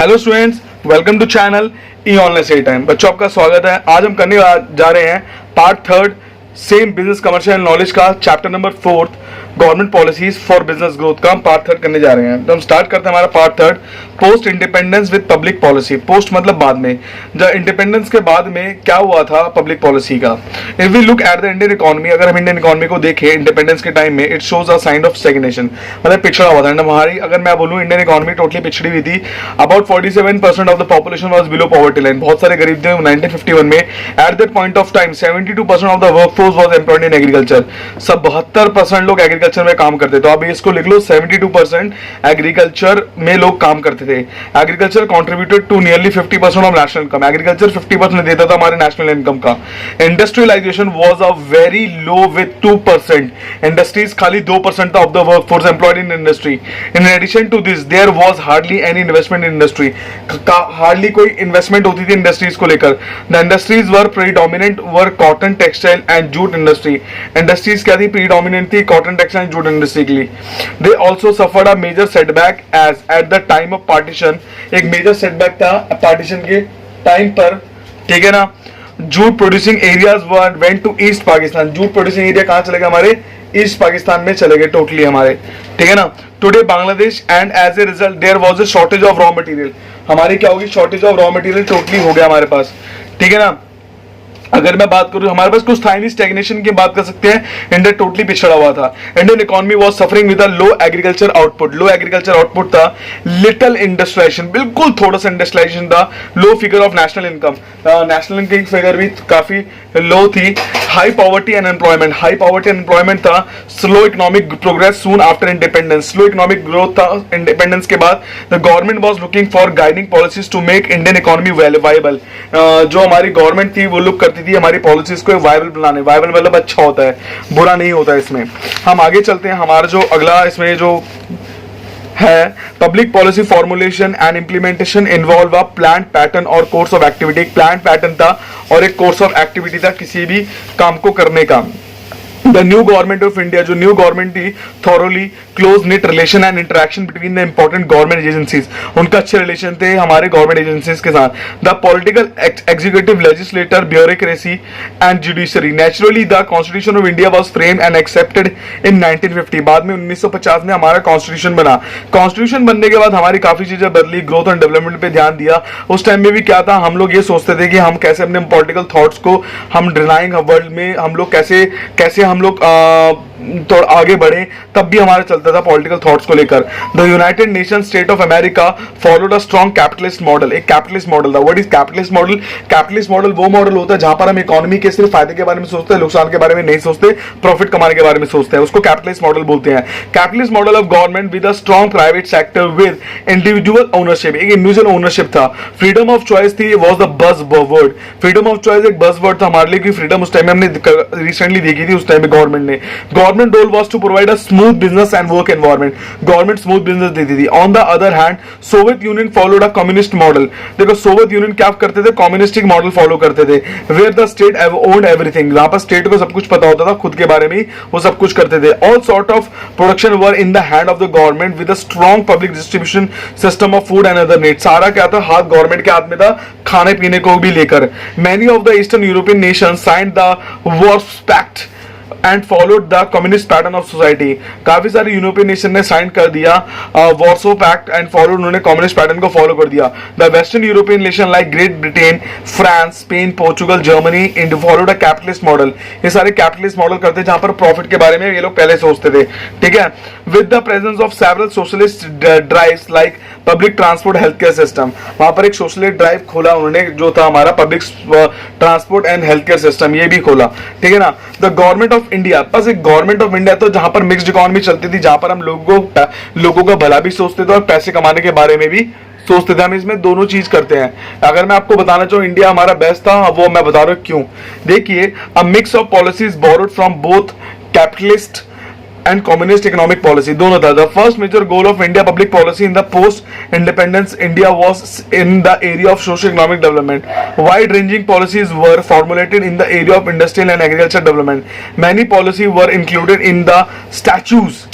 Hello students, welcome to channel E online study time. बच्चों आपका स्वागत है। आज हम करने जा रहे हैं part third same business commercial knowledge का chapter number 4 government policies for business growth का हम पार्ट थर्ड करने जा रहे हैं। तो हम स्टार्ट करते हैं हमारा part third post independence with public policy. Post मतलब बाद में, जब इंडिपेंडेंस के बाद में क्या हुआ था पब्लिक पॉलिसी का। If we look at the Indian economy, अगर हम इंडियन इकोनॉमी को देखें इंडिपेंडेंस के टाइम में, it shows a sign of stagnation, मतलब पिछड़ा हुआ था। हमारी अगर मैं बोलूं इंडियन इकोनॉमी टोटली पिछड़ी हुई थी। About 47% of the population was below poverty line, बहुत सारे गरीब थे 1951 में। At that point of time 72% of the workforce was employed in agriculture, सब 72% लोग एग्रीकल्चर में काम करते। तो आप इसको लिख लो, 72% एग्रीकल्चर में लोग काम करते थे। Agriculture contributed to nearly 50% of national income, agriculture 50% देता था हमारे नेशनल इनकम का। Industrialisation was a very low with 2%, industries खाली 2% था of the workforce employed in industry. In addition to this there was hardly any investment in industry, hardly कोई investment होती थी industries को लेकर। The industries were predominant were cotton, textile and jute industry. Industries क्या थी? Predominant थी cotton, textile, jute industry के लिए। They also suffered a major setback as at the time of partition, एक मेजर सेटबैक था partition के time पर, ठीक है ना। Jute producing areas went to East Pakistan, jute producing area कहां चले गए? हमारे ईस्ट पाकिस्तान में चले गए टोटली हमारे, ठीक है ना। Today Bangladesh and as a result there was a shortage of raw material, हमारी क्या होगी? Shortage of raw material totally हो गया हमारे पास, ठीक है ना। अगर मैं बात करूं हमारे पास कुछ था नहीं, स्टैग्नेशन की बात कर सकते हैं। इंडिया टोटली पिछड़ा हुआ था। Indian economy was suffering with a low agriculture output, low agriculture output था। लिटिल इंडस्ट्रियलाइजेशन, बिल्कुल थोड़ा सा इंडस्ट्रियलाइजेशन था। Low figure of national income, national income की फिगर भी काफी लो थी। High poverty and employment, high poverty and employment था। Slow economic progress soon after independence, slow economic growth था इंडिपेंडेंस के बाद। The government was looking for guiding policies to make Indian economy viable, जो हमारी government थी वो look करती थी हमारी पॉलिसीज को वायबल बनाने। वायबल मतलब अच्छा होता है, बुरा नहीं होता है। इसमें हम आगे चलते हैं। हमारा जो अगला इसमें जो है public policy formulation and implementation involve a plan pattern और कोर्स ऑफ एक्टिविटी। एक प्लान पैटर्न था और एक कोर्स ऑफ एक्टिविटी था किसी भी काम को करने का। The new government of India, जो न्यू गवर्नमेंट थी, thoroughly close knit relation and interaction between the important government agencies, उनका अच्छे रिलेशन थे हमारे गवर्नमेंट एजेंसीज के साथ। The political executive legislator bureaucracy and judiciary, naturally the constitution of India was framed and accepted in 1950, बाद में 1950 में हमारा कॉन्स्टिट्यूशन बना। कॉन्स्टिट्यूशन बनने के बाद हमारी काफी चीजें बदली, ग्रोथ एंड डेवलपमेंट पे ध्यान दिया। उस टाइम में भी क्या था, हम लोग ये सोचते थे कि हम कैसे अपने पॉलिटिकल थॉट्स को हम डिनाइंग वर्ल्ड में हम लोग कैसे हम लोग थोड़ा आगे बढ़े, तब भी हमारा चलता था पॉलिटिकल थॉट्स को लेकर। The United nation state of America followed a strong capitalist model, एक कैपिटलिस्ट मॉडल था। What is capitalist model? Capitalist model वो मॉडल होता है जहां पर हम इकोनॉमी के सिर्फ फायदे के बारे में सोचते हैं, नुकसान के बारे में नहीं सोचते, प्रॉफिट कमाने के बारे में सोचते हैं, उसको कैपिटलिस्ट मॉडल बोलते हैं। Capitalist model of government with a strong private sector with individual ownership, एक इंडिविजुअल ओनरशिप था। फ्रीडम ऑफ चॉइस थी, was the buzz word. Freedom of choice एक बज़ वर्ड था हमारे लिए, कि फ्रीडम उस टाइम में हमने रिसेंटली देखी थी। उस टाइम में गवर्नमेंट ने, government role was to provide a smooth business and work environment, government smooth business देती थी। On the other hand Soviet Union followed a communist model. देखो सोवियत यूनियन क्या करते थे? कम्युनिस्टिक मॉडल फॉलो करते थे, where the state owned everything, जहां पर स्टेट को सब कुछ पता होता था, खुद के बारे में वो सब कुछ करते थे। All sort of production were in the hand of the government with a strong public distribution system of food and other needs, सारा क्या था? हाथ गवर्नमेंट के हाथ में था, खाने पीने को भी लेकर। Many of the eastern European nation signed the Warsaw pact and followed the communist pattern of society, काफी सारे यूरोपियन नेशन ने साइन कर दिया वार्सो पैक्ट एंड फॉलोड, उन्होंने कम्युनिस्ट पैटर्न को फॉलो कर दिया। The western European nation like Great Britain, France, Spain, Portugal, Germany and followed a capitalist model, ये सारे कैपिटलिस्ट मॉडल करते जहां पर प्रॉफिट के बारे में ये लोग पहले सोचते थे, ठीक है। With the presence of several socialist drives like public transport health care system, वहां पर एक सोशलिस्ट ड्राइव खोला उन्होंने, जो था हमारा public transport and health care system, ये भी खोला, ठीक है ना। द गवर्नमेंट ऑफ इंडिया, बस एक गवर्नमेंट ऑफ इंडिया तो जहां पर मिक्स्ड इकोनॉमी चलती थी, जहां पर हम लोगों का भला भी सोचते थे और पैसे कमाने के बारे में भी सोचते थे। हम इसमें दोनों चीज करते हैं। अगर मैं आपको बताना चाहूं इंडिया हमारा बेस्ट था, वो मैं बता रहा हूं क्यों। देखिए, अ mix of policies borrowed from both capitalist and communist economic policy, दोनों था। The first major goal of India public policy in the post-independence India was in the area of socio-economic development. Wide-ranging policies were formulated in the area of industrial and agricultural development. Many policies were included in the statutes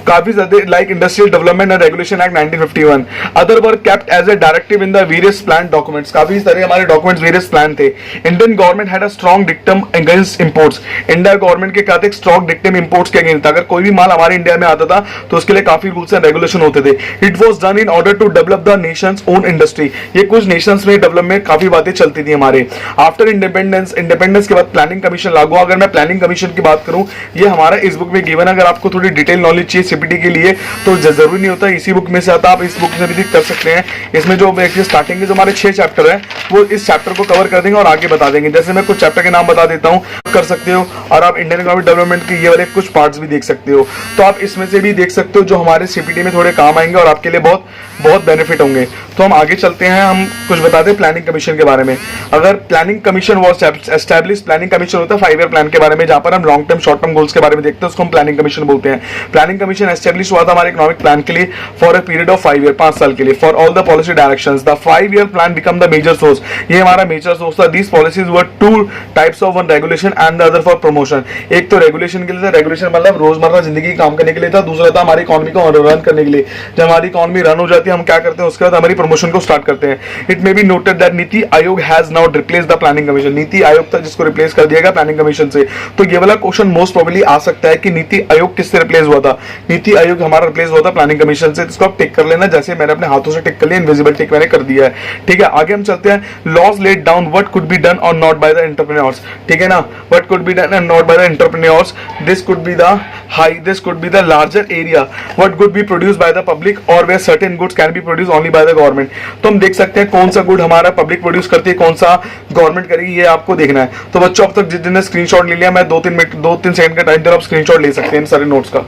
काफी ज्यादा like industrial development and regulation act 1951, other were kept as a directive in the various plan documents, काफी सारे हमारे documents various plan थे। Indian government had a strong dictum against imports, India government के क्या थे, strong dictum imports के against, अगर कोई भी माल हमारे इंडिया में आता था तो उसके लिए काफी रूल्स एंड रेगुलेशन होते थे। It was done in order to develop the nation's own industry, ये कुछ नेशंस में डेवलपमेंट काफी बातें चलती थी हमारे। आफ्टर इंडिपेंडेंस, इंडिपेंडेंस के बाद प्लानिंग कमीशन लागू। अगर मैं प्लानिंग कमीशन की बात करूं, ये हमारा इस बुक में गिवन, अगर आपको थोड़ी डिटेल नॉलेज चाहिए सीपीटी के लिए तो जरूरी नहीं होता इसी बुक में से आता, आप इस बुक से भी कर सकते हैं। इसमें जो स्टार्टिंग के जो हमारे 6 चैप्टर है वो इस चैप्टर को कवर कर देंगे और आगे बता देंगे। जैसे मैं कुछ चैप्टर के नाम बता देता हूं, कर सकते हो, और आप इंडियन इकोनॉमिक डेवलपमेंट के ये वाले कुछ पार्ट्स भी देख सकते हो, तो आप इसमें से भी देख सकते हो जो हमारे सीपीटी में थोड़े काम आएंगे और आपके लिए बहुत बहुत बेनिफिट होंगे। तो हम आगे चलते हैं, हम कुछ बताते हैं प्लानिंग कमीशन के बारे में। अगर planning commission was establish, planning commission होता है 5 ईयर प्लान के बारे में, जहां पर हम long term short term goals के बारे में देखते हैं, उसको हम प्लानिंग कमीशन बोलते हैं। प्लानिंग कमीशन एस्टैब्लिश हुआ था हमारे इकोनॉमिक प्लान के लिए for a period of 5 year, 5 साल के लिए, for all the policy directions. The 5 year plan become the major source, ये हमारा मेजर सोर्स था। These policies were 2 types of, one regulation and the other for promotion. एक तो regulation के लिए था, रेगुलेशन मतलब रोजमर्रा जिंदगी काम करने के लिए था, दूसरा था हमारी इकोनॉमी को रन करने के लिए। जब हमारी इकोनॉमी रन हो जाती है हम क्या करते हैं, उसके बाद हमारी प्रमोशन को स्टार्ट करते हैं। It may be noted that NITI Aayog has now replace the planning commission, NITI Aayog था जिसको रिप्लेस कर दिया गया प्लानिंग कमीशन से। तो ये वाला क्वेश्चन मोस्ट प्रोबेबली आ सकता है कि नीति आयोग किससे रिप्लेस हुआ था, नीति आयोग हमारा रिप्लेस हुआ था प्लानिंग कमीशन से। इसको आप टिक कर लेना, जैसे मैंने अपने हाथों से टिक कर लिया, इनविजिबल टिक मैंने कर दिया है, ठीक है। आगे हम चलते हैं, laws laid down what could be done और नॉट बाय द एंटरप्रेन्योर्स, ठीक है ना, what could be done and not by the entrepreneurs, this could be the high, this could be the larger area, what could be produced by the public और where certain goods can be produced only by the government. तो हम देख सकते हैं कौन सा good हमारा public produce करती है, कौन सा गवर्नमेंट करेगी, ये आपको देखना है। तो बच्चों अब तक जितने स्क्रीनशॉट ले लिया, मैं 2-3 मिनट 2-3 सेकंड का टाइम दे रहा हूं, आप स्क्रीनशॉट ले सकते हैं इन सारे नोट्स का।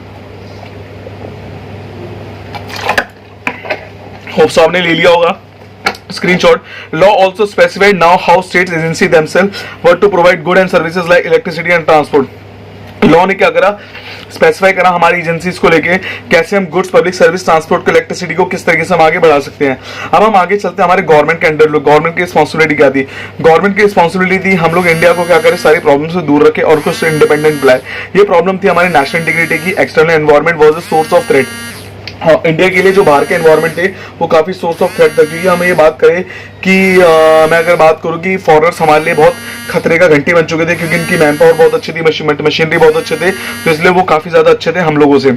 होप सो आपने ले लिया होगा screenshot. Law also specified now how states agency themselves were to provide good and services like electricity and transport. Law ने क्या करा, स्पेसिफाई करा हमारी एजेंसीज को लेके कैसे हम गुड्स, पब्लिक सर्विस, ट्रांसपोर्ट को, इलेक्ट्रिसिटी को किस तरीके से हम आगे बढ़ा सकते हैं। अब हम आगे चलते हैं हमारे गवर्नमेंट के अंडर। गवर्नमेंट की रिस्पॉन्सिबिलिटी क्या थी, गवर्नमेंट की रिस्पॉन्सिबिलिटी थी हम लोग इंडिया को क्या करें, सारी प्रॉब्लम से दूर रखे और कुछ इंडिपेंडेंट बनाए। ये प्रॉब्लम थी हमारी नेशनल इंटीग्रिटी की, external environment was the source of threat. हाँ, इंडिया के लिए जो बाहर के एनवायरमेंट थे वो काफी सोर्स ऑफ थ्रेट था, क्योंकि हम ये बात करें कि मैं अगर बात करूं कि फॉरेनर्स हमारे लिए बहुत खतरे का घंटी बन चुके थे, क्योंकि इनकी मैन पावर बहुत अच्छी थी, मशीनरी बहुत अच्छे थे, तो इसलिए वो काफी ज्यादा अच्छे थे हम लोगों से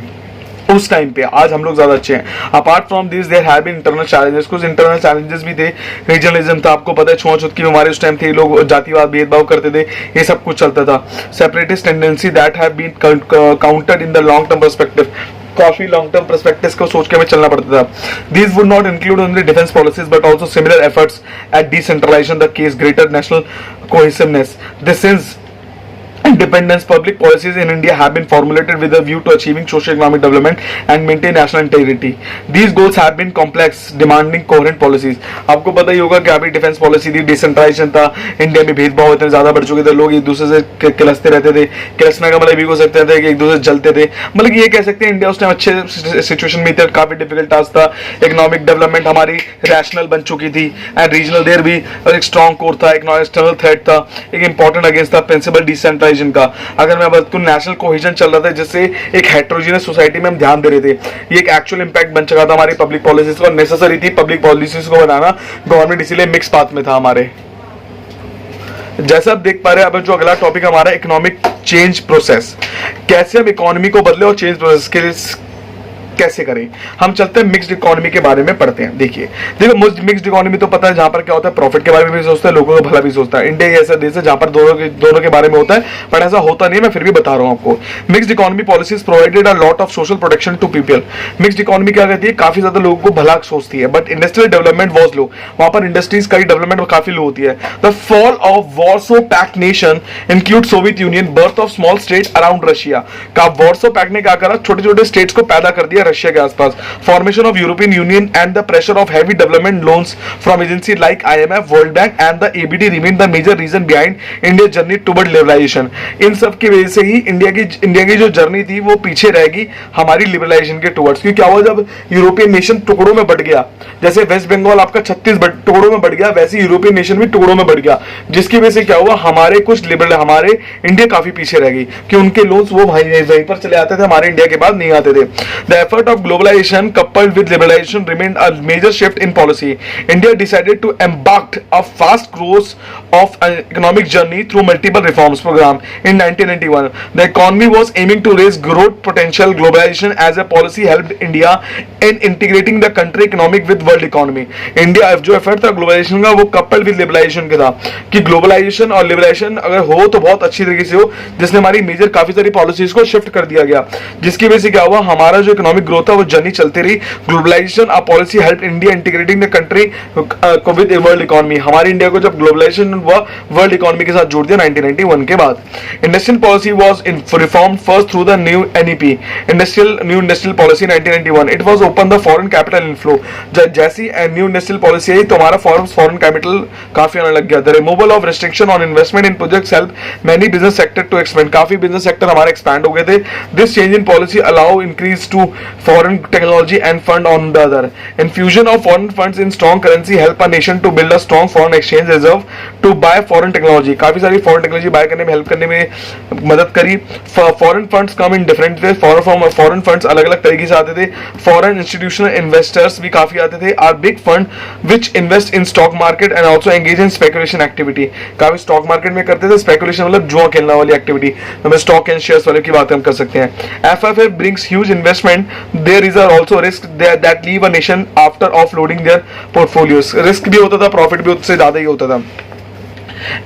उस टाइम पे। आज हम लोग ज्यादा अच्छे हैं। Apart from this there have been internal challenges, कुछ इंटरनल चैलेंजेस भी थे। रीजनलिज्म था, आपको पता है छुआछूत की बीमारी उस टाइम थी, लोग जातिवाद भेदभाव करते थे, ये सब कुछ चलता था। Separatist tendency that have been countered in the long term perspective, काफी लॉन्ग टर्म पर्सपेक्टिव को सोच के हमें चलना पड़ता था। These would not include only defense policies but also similar efforts at decentralization, the case greater national cohesiveness. This is independence. Public policies in India have been formulated with a view to achieving socio-economic development and maintain national integrity. These goals have been complex, demanding coherent policies. आपको पता ही होगा कि अभी defence policy थी, decentralisation था, India में भेदभाव इतने ज्यादा बढ़ चुके थे, लोग एक दूसरे से किलसते रहते थे। किलसने का मतलब भी हो सकते थे कि एक दूसरे से जलते थे, मतलब ये कह सकते हैं इंडिया उस टाइम अच्छे सिचुएशन में थी, काफी डिफिकल्ट टास्क था। इकोनॉमिक डेवलपमेंट हमारी रैशनल बन चुकी थी एंड रीजनल देयर भी एक स्ट्रॉन्ग कोर था, एक एक्सटर्नल थ्रेट था, एक इंपॉर्टेंट अगेंस्ट था प्रिंसिपल डिसेंट्रलाइजेशन का। अगर मैं बात करूं नेशनल कोहेजन चल रहा था, जिससे एक हेटेरोजेनियस सोसाइटी में हम ध्यान दे रहे थे, ये एक एक्चुअल इंपैक्ट बन चुका था हमारी पब्लिक पॉलिसीज को, नेसेसरी थी पब्लिक पॉलिसीज को बनाना, गवर्नमेंट इसीलिए मिक्स पाथ में था हमारे। जैसा आप देख पा रहे हैं, अब जो अगला टॉपिक हमारा इकोनॉमिक चेंज प्रोसेस, कैसे हम इकोनॉमी को बदले और चेंज प्रोसेस के कैसे करें। हम चलते हैं मिक्स्ड इकोनॉमी के बारे में पढ़ते हैं। देखो मिक्स्ड इकोनॉमी तो पता है, जहां पर क्या होता है, प्रॉफिट के बारे में भी सोचता है, लोगों का भला भी सोचता है। इंडिया ऐसा देश है जहां पर दोनों के बारे में होता है, पर ऐसा होता नहीं है, मैं फिर भी बता रहा हूं आपको। Mixed economy policies provided a lot of social protection to people. Mixed economy क्या कहती है, काफी ज्यादा लोगों को भला सोचती है, but industrial development was low, वहां पर इंडस्ट्रीज का डेवलपमेंट काफी लो होती है। The fall of Warsaw pact nation include Soviet Union, birth of small state around Russia का। वॉर्सो पैक्ट ने क्या करा, छोटे छोटे स्टेट्स को पैदा कर दिया है रशिया के आसपास। Formation of European Union and the pressure of heavy development loans from agency like IMF, world bank and the ABD remain the major reason behind India journey toward liberalisation. इन सब की वजह से ही इंडिया की जो journey थी वो पीछे रहेगी हमारी लिबरलाइजेशन के टुवर्ड्स। क्योंकि क्या हुआ, जब यूरोपियन नेशन टुकड़ों में बढ़ गया, जैसे वेस्ट बंगाल आपका 36 टुकड़ों में बढ़ गया, वैसे यूरोपियन नेशन भी टुकड़ों में बढ़ गया, जिसकी वजह से क्या हुआ, हमारे कुछ लिबरल, हमारे इंडिया काफी पीछे रह गई कि उनके लोन्स वो वहीं पर चले आते थे, हमारे इंडिया के बाद नहीं आते थे। The effort of globalisation coupled with liberalisation remained a major shift in policy. India decided to embark a fast growth of an economic journey through multiple reforms program in 1991. The economy was aiming to raise growth potential. Globalization as a policy helped India in integrating the country economic with world economy. India जो effort था globalisation का वो coupled with liberalisation के था कि globalisation और liberalisation अगर हो तो बहुत अच्छी तरीके से हो, जिसने हमारी मेजर काफी सारी पॉलिसीज को शिफ्ट कर दिया गया, जिसकी वजह से क्या हुआ, हमारा जो इकोनॉमिक ग्रोथ था वो जर्नी चलती रही। ग्लोबलाइजेशन आ policy help India integrating the country with world economy. हमारी इंडिया को जब ग्लोबलाइजेशन हुआ वर्ल्ड इकोनॉमी के साथ जोड़ दिया 1991 के बाद। Industrial policy was reformed first through the new NEP new industrial policy 1991। It was open the foreign capital inflow. जैसी न्यू इंडस्ट्रियल पॉलिसी आई तो हमारा फॉरेन कैपिटल काफी आने लग गया। The removal of restriction on investment in projects help many business sector to expand. काफी business sector हमारे एक्सपैंड हो गए थे। This change in policy allow increase to foreign technology and fund on the other. Infusion of foreign funds in strong currency help a nation to build a strong foreign exchange reserve to buy foreign technology. काफी सारी foreign technology by करने में help करने में मदद करी। Foreign funds come in different way. Foreign funds अलग अलग तरीके से आते थे। फॉरेन इंस्टीट्यूशनल इन्वेस्टर्स भी काफी आते थे। Are big fund which invest in stock market and also engage in speculation activity. काफी स्टॉक मार्केट में करते थे स्पेकुलेशन, मतलब जुआ खेलना वाली एक्टिविटी, हमें स्टॉक एंड शेयर्स वाले की बात हम कर सकते हैं। FFF brings huge investment. There is also risk that leave a nation after offloading their portfolios. Risk भी होता था, प्रॉफिट भी उससे ज्यादा ही होता था।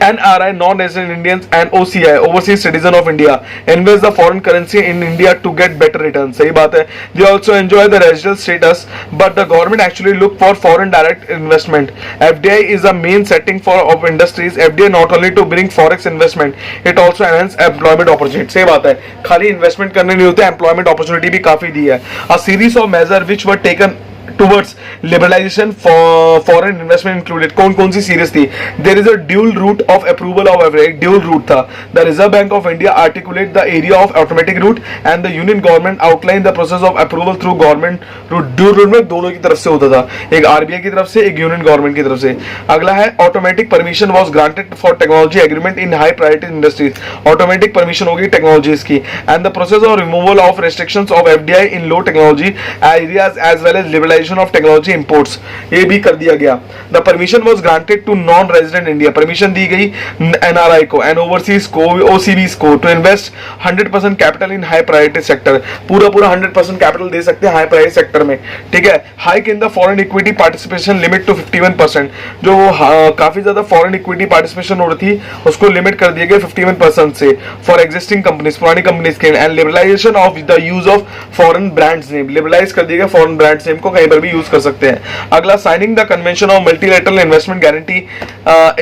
NRI, non-resident Indians, and OCI, overseas citizen of India, invest the foreign currency in India to get better returns. सही बात है। They also enjoy the resident status, but the government actually look for foreign direct investment. FDI is a main setting of industries. FDI not only to bring forex investment, it also enhance employment opportunity. सही बात है, खाली investment करने नहीं होते, employment opportunity भी काफी दी है। A series of measures which were taken towards liberalization for foreign investment included। कौन कौन सी सीरीज थी? There is a dual route of approval of every, dual route था। The Reserve Bank of India articulate the area of automatic route and the Union Government outline the process of approval through government route। dual route में दोनों की तरफ से होता था, एक RBI की तरफ से, एक यूनियन गवर्नमेंट की तरफ से। अगला है automatic permission was granted for technology agreement in high priority industries। automatic permission होगी टेक्नोलॉजीज की। and the process of removal of restrictions of FDI in low technology areas as well as liberalization of technology imports, ये भी कर दिया गया। The permission was granted to non-resident India। Permission दी गई NRI को and overseas को, OCBs को to invest 100% capital in high priority sector। पूरा 100% capital दे सकते हैं हाई प्रायोरिटी सेक्टर में, ठीक है। Hike in the foreign equity participation limit to 51%। जो काफी ज्यादा फॉरेन इक्विटी पार्टिसिपेशन हो रही थी उसको लिमिट कर दिया गया 51% से फॉर एग्जिस्टिंग कंपनीज, पुरानी कंपनीज के। And liberalisation of the use of foreign brands name, liberalise कर दिया गया फॉरेन ब्रांड्स नेम को कहीं पर भी यूज कर सकते हैं। अगला signing the convention of multilateral investment guarantee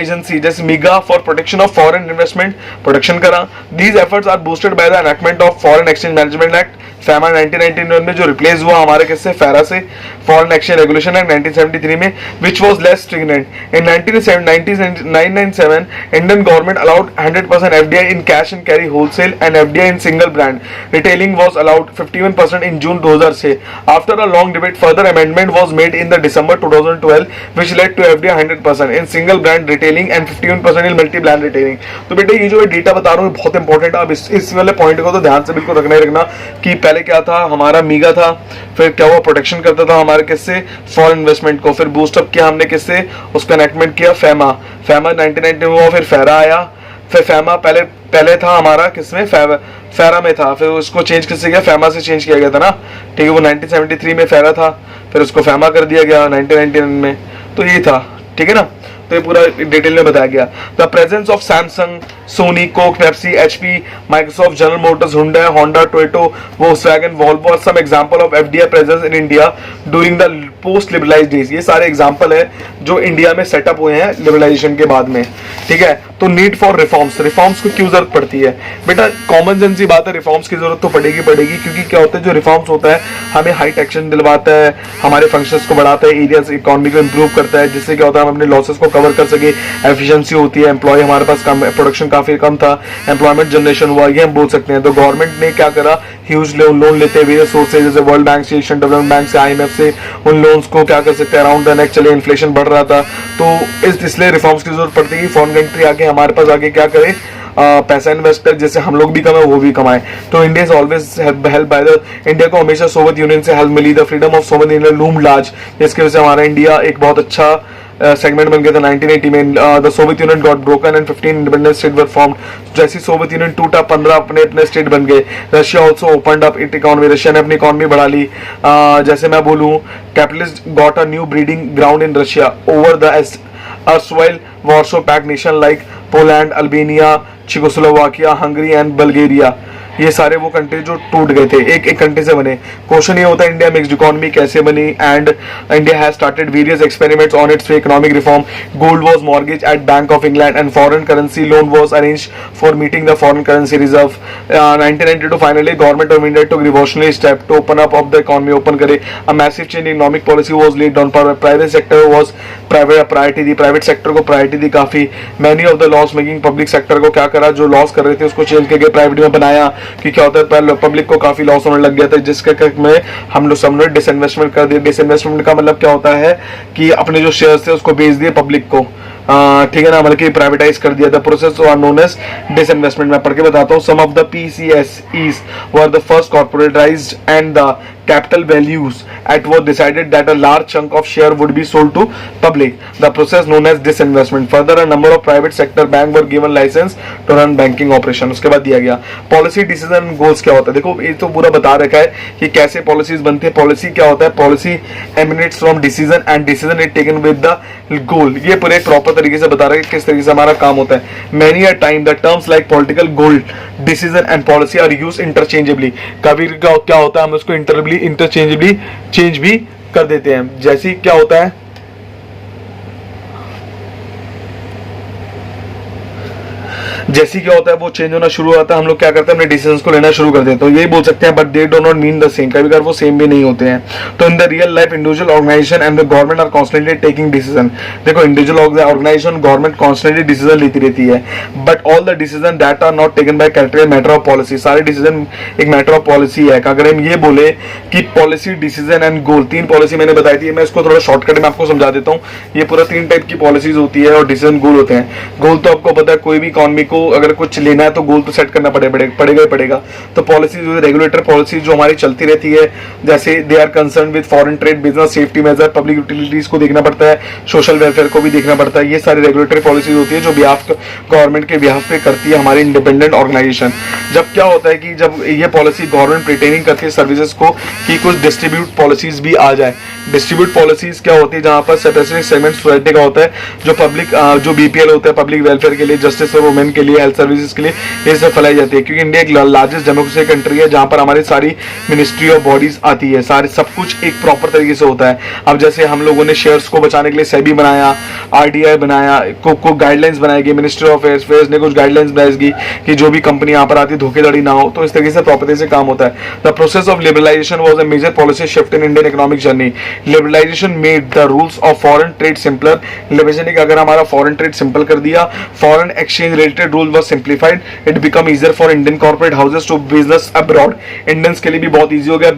agency जैसे MIGA for protection of foreign investment protection करा। These efforts are boosted by the enactment of foreign exchange management act FEMA 1991 में, जो रिप्लेस हुआ हमारे किससे, फैरा से, फॉरेन एक्सचेंज रेगुलेशन एक्ट 1973 में, which was less stringent. In 1997 Indian government allowed 100% FDI in cash and carry wholesale and FDI in single brand retailing was allowed 51% in June 2000 से। After a long debate further amendment was made in the December 2012 which led to FDI 100% in single brand retailing and 51% in multi brand retailing। तो बेटे ये जो data बता रहा हूँ बहुत important है। अब इस वाले पॉइंट को तो ध्यान से बिल्कुल रखना ही रखना कि पहले क्या था, हमारा मीगा था, फिर क्या हुआ, प्रोटेक्शन करता था हमारे किससे, फॉरेन इन्वेस्टमेंट को, फिर बूस्टअप किया हमने किससे, उसका एनैक्टमेंट किया फैमा 1990 में हुआ, फिर फैरा आया, फिर फैमा पहले था हमारा किसमें, फैरा में था, फिर उसको चेंज किससे किया, फैमा से चेंज किया गया था ना, ठीक है। वो 1973 में फैरा था, फिर उसको फैमा कर दिया गया 1999 में, तो ये था, ठीक है ना। तो तो ये पूरा डिटेल में बताया गया। The presence of Samsung, Sony, Coke, Pepsi, HP, Microsoft, General Motors, Hyundai, Honda, Toyota, Volkswagen, Volvo are some example of FDI presence in India during the post liberalised days. ये सारे एग्जांपल है जो India में setup हुए हैं liberalisation के बाद में, ठीक है। तो नीड फॉर रिफॉर्म्स, रिफॉर्म्स को क्यों जरूरत पड़ती है बेटा? कॉमन सेंस की बात है, रिफॉर्म्स की जरूरत तो पड़ेगी, क्योंकि क्या होता है जो रिफॉर्म्स होता है हमें हाई टैक्सेशन दिलवाता है, हमारे फंक्शंस को बढ़ाता है, एरियाज इकोनॉमी को इंप्रूव करता है, जिससे क्या होता है हम अपने लॉसेस को कवर कर सके, एफिशिएंसी होती है, एम्प्लॉय हमारे पास कम, प्रोडक्शन काफी कम था, एम्प्लॉयमेंट जनरेशन हुआ, ये हम बोल सकते हैं। तो गवर्नमेंट ने क्या करा, ह्यूज लोन लेते हैं वेरियस सोर्सेज जैसे वर्ल्ड बैंक से, एशियन डेवलपमेंट बैंक से, आईएमएफ से, उन लोन्स को क्या कर सकते हैं अराउंड द नेक चले, इन्फ्लेशन बढ़ रहा था, तो इसलिए रिफॉर्म्स की जरूरत पड़ती है। फॉरेन कंट्री आके हमारे पास आके क्या करे, पैसा इन्वेस्ट कर, जैसे हम लोग भी कमाए वो भी कमाए। तो India is always help by the, India को हमेशा सोवियत यूनियन से हेल्प मिली, the freedom of Soviet Union loom large, जिसकी वजह से हमारा इंडिया एक बहुत अच्छा सेगमेंट बन गया था 1980 में। The Soviet union got broken and 15 independent state were formed. जैसे सोवियत यूनियन टूटा 15 अपने अपने स्टेट बन गए। Russia also opened up it economy, Russia ने अपनी इकोनॉमी बढ़ा ली। जैसे मैं बोलूं, capitalist got a new breeding ground in Russia over the erstwhile Warsaw Pact nation like Poland, Albania, Czechoslovakia, Hungary and Bulgaria। ये सारे वो कंट्री जो टूट गए थे, एक एक कंट्री से बने। क्वेश्चन ये होता है इंडिया मिक्स्ड इकोनॉमी कैसे बनी, and India has started various experiments on its economic reform. Gold was mortgage at bank of England and foreign currency loan was arranged for meeting the foreign currency reserve. 1992 finally government of India took revolutionary step to open up of the economy, open करे। A massive change in economic policy was laid down, private sector was priority दी, private sector को priority दी काफी। Many of the loss making public sector को क्या करा, जो loss कर रहे थे उसको चेंज करके प्राइवेट में बनाया, कि क्या होता है पहले पब्लिक को काफी लॉस होने लग गया था, जिसके में हम लोग सबने डिसइन्वेस्टमेंट कर दिया। डिसइन्वेस्टमेंट का मतलब क्या होता है कि अपने जो शेयर्स थे उसको बेच दिए पब्लिक को, ठीक है ना, मतलब कि प्राइवेटाइज कर दिया था। Process are known as disinvestment. मैं पढ़ के बताता हूँ। Some of the PCSEs were the first corporatised and the capital values at was decided that a large chunk of share would be sold to public, the process known as disinvestment. Further, a number of private sector bank were given license to run banking operation। उसके बाद दिया गया policy decision goals क्या होता है। देखो ये तो पूरा बता रखा है कि कैसे पॉलिसीज बनती है। पॉलिसी क्या होता है, policy emanates from decision and decision is taken with the goal। ये पूरे प्रॉपर तरीके से बता रहा है कि किस तरीके से हमारा काम होता है। Many a time the terms like political goal, decision and policy are used interchangeably। कभी क्या होता है हम उसको इंटरचेंजेबली चेंज भी कर देते हैं। जैसे क्या होता है, जैसे क्या होता है वो चेंज होना शुरू होता है, हम लोग क्या करते हैं अपने डिसीजंस को लेना शुरू कर देते हैं। तो यही बोल सकते हैं, but they do not mean the same. कभी कभी वो सेम भी नहीं होते हैं। तो in the real life individual organisation and the government are constantly taking decision. देखो individual organisation government constantly decision लेती रहती है, but all the decision that are not taken by character matter of policy. सारे decision एक matter of policy है। अगर हम ये बोले कि पॉलिसी, डिसीजन एंड गोल, तीन पॉलिसी मैंने बताई थी, मैं इसको थोड़ा शॉर्टकट में आपको समझा देता हूँ। ये पूरा 3 टाइप की पॉलिसीज होती है और डिसीजन गोल होते हैं। गोल तो आपको पता है, कोई भी इकोनॉमी को अगर कुछ लेना है तो गोल तो सेट करना पड़ेगा। तो पॉलिसी जो रेगुलेटर पॉलिसी जो हमारी चलती रहती है, जैसे they are concern with foreign trade, business, safety measure, public utilities को देखना पड़ता है, सोशल वेलफेयर को भी देखना पड़ता है। ये सारी रेगुलेटरी पॉलिसीज होती है जो गवर्नमेंट के बिहाफ पे करती है हमारी इंडिपेंडेंट ऑर्गेनाइजेशन। जब क्या होता है कि जब ये पॉलिसी गवर्नमेंट प्रिटेनिंग करती है सर्विसेज को कि कुछ डिस्ट्रीब्यूट पॉलिसीज भी आ जाए। डिस्ट्रीब्यूट पॉलिसीज क्या होती है, जहां पर स्पेसिफिक सेगमेंट सोसाइटी का होता है, जो पब्लिक जो BPL होता है, पब्लिक वेलफेयर के लिए, जस्टिस फॉर वुमेन के लिए, हेल्थ सर्विसेज के लिए, ये सब फैलाई जाती है। क्योंकि इंडिया एक लार्जेस्ट डेमोक्रेसी कंट्री है जहां पर हमारी सारी मिनिस्ट्री ऑफ बॉडीज आती है, सारे सब कुछ एक प्रॉपर तरीके से होता है। अब जैसे हम लोगों ने शेयर्स को बचाने के लिए सेबी बनाया, RDI बनाया, को गाइडलाइंस बनाएगी, मिनिस्ट्री ऑफ अफेयर्स ने कुछ गाइडलाइंस बनाएगी कि जो भी कंपनी यहाँ पर आती है धोखेधड़ी ना हो। तो इस तरीके से प्रॉपर से काम होता है। The process of liberalisation was a major policy shift in Indian economic journey. Liberalisation made the rules of foreign trade simpler. Liberalisation ने अगर हमारा फॉरेन ट्रेड सिंपल कर दिया, foreign exchange related rule was simplified, it become easier for Indian corporate houses to business abroad. Indians के लिए भी बहुत easy हो गया,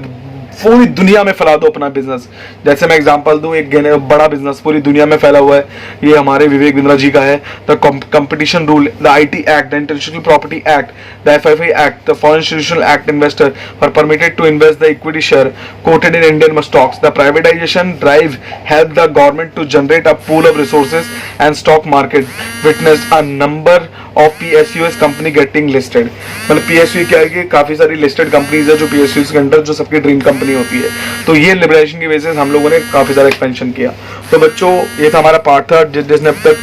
पूरी दुनिया में फैला दो अपना बिजनेस। जैसे मैं एग्जांपल दूं, एक बड़ा बिजनेस पूरी दुनिया में फैला हुआ है, ये हमारे विवेक बिंद्रा जी का है। The competition rule, the IT act, the intellectual property act, the FII act, the foreign institutional act, investor are permitted to invest the equity share quoted in Indian stocks. The privatisation drive help the government to generate a pool of resources and stock market witnessed a number of PSUs company getting listed. मतलब PSU क्या है कि काफी सारी listed companies है जो PSUs के under, जो सबकी ड्रीम कंपनी कंपनी होती है। तो ये लिबरलाइजेशन की वजह से हम लोगों ने काफ़ी ज़्यादा एक्सपेंशन किया। तो बच्चों ये था हमारा पार्ट थर्ड। जिसने अब तक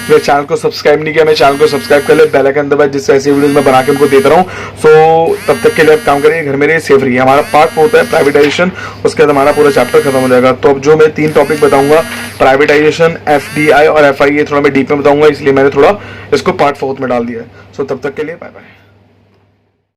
मेरे चैनल को सब्सक्राइब नहीं किया, मेरे चैनल को सब्सक्राइब कर ले, बेल आइकन दबाए, जिससे ऐसी वीडियोस मैं बना के उनको देता रहूँ। सो तब तक के लिए आप काम करिए, घर में रहिए, सेफ रहिए। हमारा पार्ट फोर्थ है प्राइवेटाइजेशन, उसके बाद हमारा पूरा चैप्टर खत्म हो जाएगा। तो अब जो मैं 3 टॉपिक बताऊंगा, प्राइवेटाइजेशन, FDI और FI, ये थोड़ा मैं डीप में बताऊंगा, इसलिए मैंने थोड़ा इसको पार्ट फोर्थ में डाल दिया है। सो तब तक के लिए बाय बाय।